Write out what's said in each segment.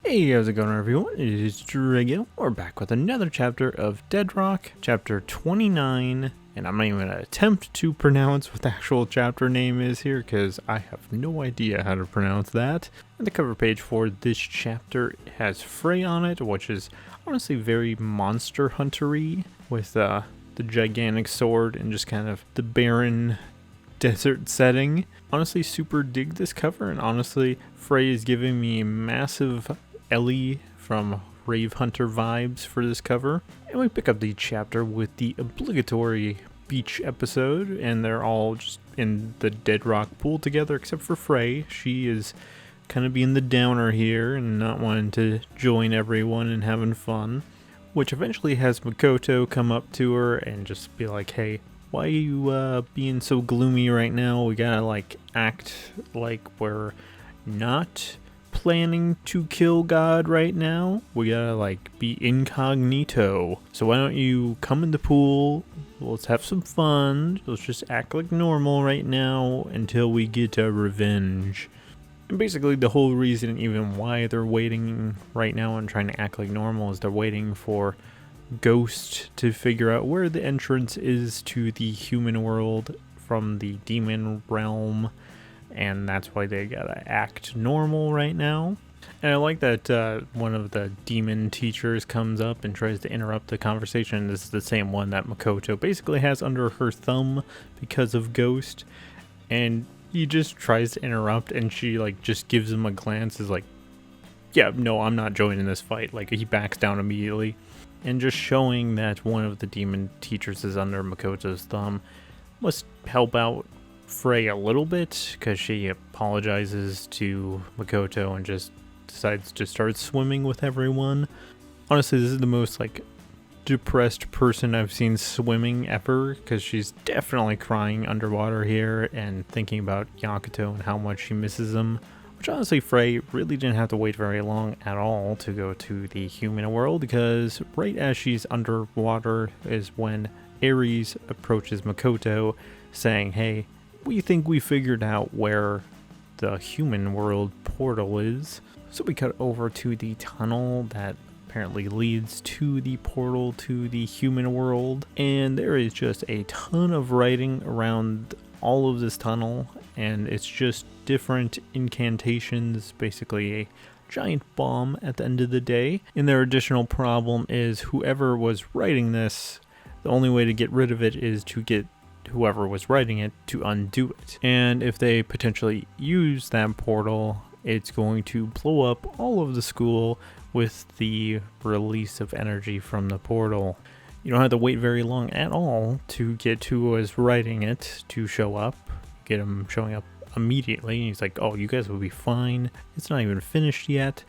Hey, how's it going everyone? It is Drago. We're back with another chapter of Deadrock, chapter 29, and I'm not even going to attempt to pronounce what the actual chapter name is here because I have no idea how to pronounce that. And the cover page for this chapter has Frey on it, which is honestly very Monster Hunter-y with the gigantic sword and just kind of the barren desert setting. Honestly, super dig this cover, and honestly, Frey is giving me massive Ellie from Rave Hunter vibes for this cover. And we pick up the chapter with the obligatory beach episode, and they're all just in the Deadrock pool together except for Frey. She is kind of being the downer here and not wanting to join everyone and having fun, which eventually has Makoto come up to her and just be like, hey, why are you being so gloomy right now? We gotta act like we're not planning to kill God right now. We gotta be incognito. So why don't you come in the pool? Let's have some fun. Let's just act like normal right now until we get our revenge. And basically the whole reason even why they're waiting right now and trying to act like normal is they're waiting for Ghost to figure out where the entrance is to the human world from the demon realm, and that's why they gotta act normal right now. And I like that one of the demon teachers comes up and tries to interrupt the conversation. This is the same one that Makoto basically has under her thumb because of Ghost, and he just tries to interrupt, and she just gives him a glance, is like, yeah, no, I'm not joining this fight. He backs down immediately. And just showing that one of the demon teachers is under Makoto's thumb must help out Frey a little bit, because she apologizes to Makoto and just decides to start swimming with everyone. Honestly, this is the most depressed person I've seen swimming ever, because she's definitely crying underwater here and thinking about Yakuto and how much she misses him. Which honestly, Frey really didn't have to wait very long at all to go to the human world, because right as she's underwater is when Ares approaches Makoto saying, hey, we think we figured out where the human world portal is. So we cut over to the tunnel that apparently leads to the portal to the human world, and there is just a ton of writing around all of this tunnel, and it's just different incantations, basically a giant bomb at the end of the day. And their additional problem is whoever was writing this, the only way to get rid of it is to get whoever was writing it to undo it. And if they potentially use that portal, it's going to blow up all of the school with the release of energy from the portal. You don't have to wait very long at all to get who was writing it to show up. Get him showing up immediately. And he's like, oh, you guys will be fine. It's not even finished yet.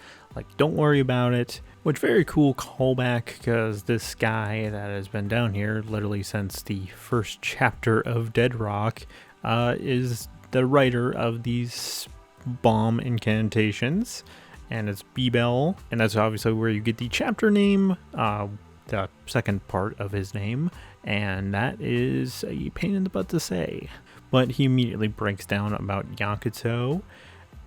Don't worry about it. Which, very cool callback, because this guy that has been down here literally since the first chapter of Deadrock is the writer of these bomb incantations. And it's Bebel. And that's obviously where you get the chapter name. The second part of his name, and that is a pain in the butt to say. But he immediately breaks down about Yakuto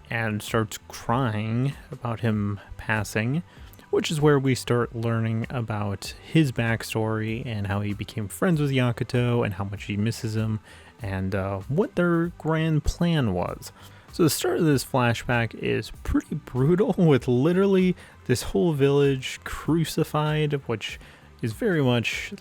and starts crying about him passing, which is where we start learning about his backstory and how he became friends with Yakuto and how much he misses him and what their grand plan was. So the start of this flashback is pretty brutal, with literally this whole village crucified, which is very much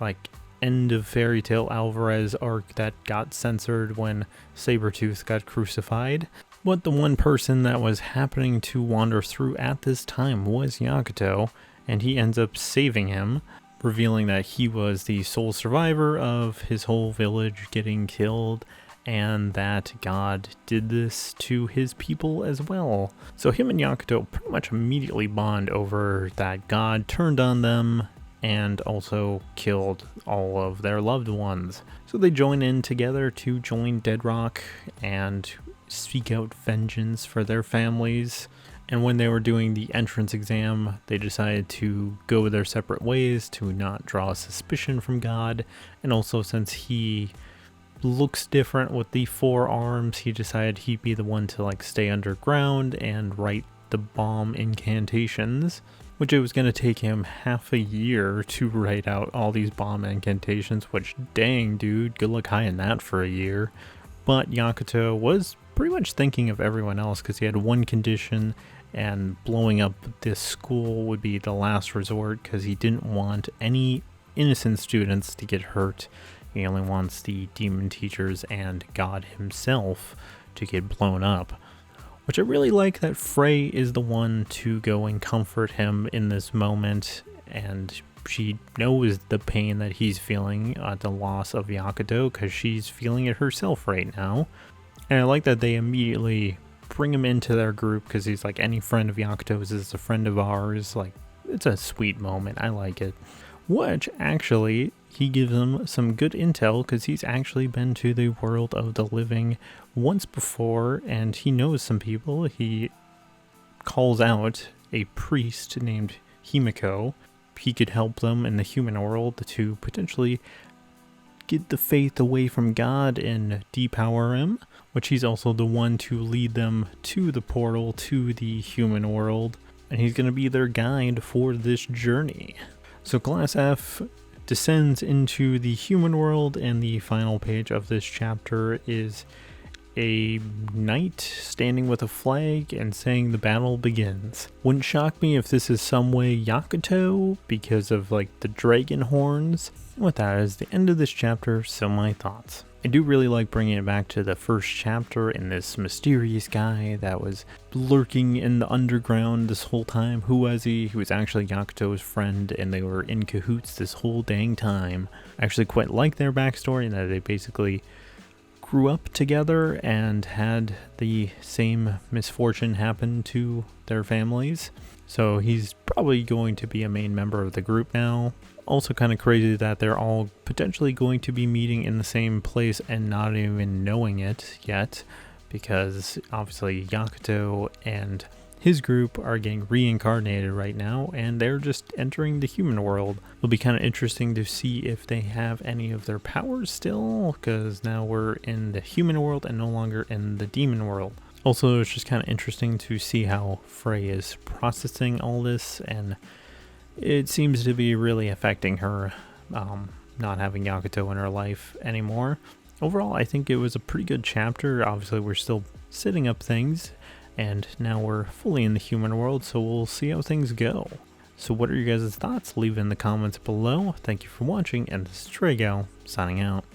end of Fairy Tail Alvarez arc that got censored when Sabretooth got crucified. But the one person that was happening to wander through at this time was Yakuto, and he ends up saving him, revealing that he was the sole survivor of his whole village getting killed, and that God did this to his people as well. So him and Yakuto pretty much immediately bond over that God turned on them and also killed all of their loved ones. So they join in together to join Deadrock and seek out vengeance for their families. And when they were doing the entrance exam, they decided to go their separate ways to not draw suspicion from God. And also, since he looks different with the 4 arms, he decided he'd be the one to stay underground and write the bomb incantations, which it was going to take him half a year to write out all these bomb incantations, which dang dude, good luck hiding that for a year. But Yakuto was pretty much thinking of everyone else because he had one condition, and blowing up this school would be the last resort because he didn't want any innocent students to get hurt. He only wants the demon teachers and God himself to get blown up. Which I really like that Frey is the one to go and comfort him in this moment, and she knows the pain that he's feeling at the loss of Yakuto because she's feeling it herself right now. And I like that they immediately bring him into their group because he's like, any friend of Yakuto's is a friend of ours. Like, it's a sweet moment. I like it. Which actually, he gives them some good intel because he's actually been to the world of the living once before, and he knows some people. He calls out a priest named Himiko. He could help them in the human world to potentially get the faith away from God and depower him, which he's also the one to lead them to the portal to the human world, and he's going to be their guide for this journey. So Class F descends into the human world, and the final page of this chapter is a knight standing with a flag and saying the battle begins. Wouldn't shock me if this is some way Yakuto because of like the dragon horns. With that is the end of this chapter, so my thoughts. I do really like bringing it back to the first chapter and this mysterious guy that was lurking in the underground this whole time. Who was he? He was actually Yakuto's friend, and they were in cahoots this whole dang time. I actually quite like their backstory, and that they basically grew up together and had the same misfortune happen to their families. So he's probably going to be a main member of the group now. Also kind of crazy that they're all potentially going to be meeting in the same place and not even knowing it yet, because obviously Yakuto and his group are getting reincarnated right now, and they're just entering the human world. It'll be kind of interesting to see if they have any of their powers still, because now we're in the human world and no longer in the demon world. Also, it's just kind of interesting to see how Frey is processing all this, and it seems to be really affecting her, not having Yakuto in her life anymore. Overall, I think it was a pretty good chapter. Obviously, we're still setting up things, and now we're fully in the human world, so we'll see how things go. So what are your guys' thoughts? Leave it in the comments below. Thank you for watching, and this is Trago, signing out.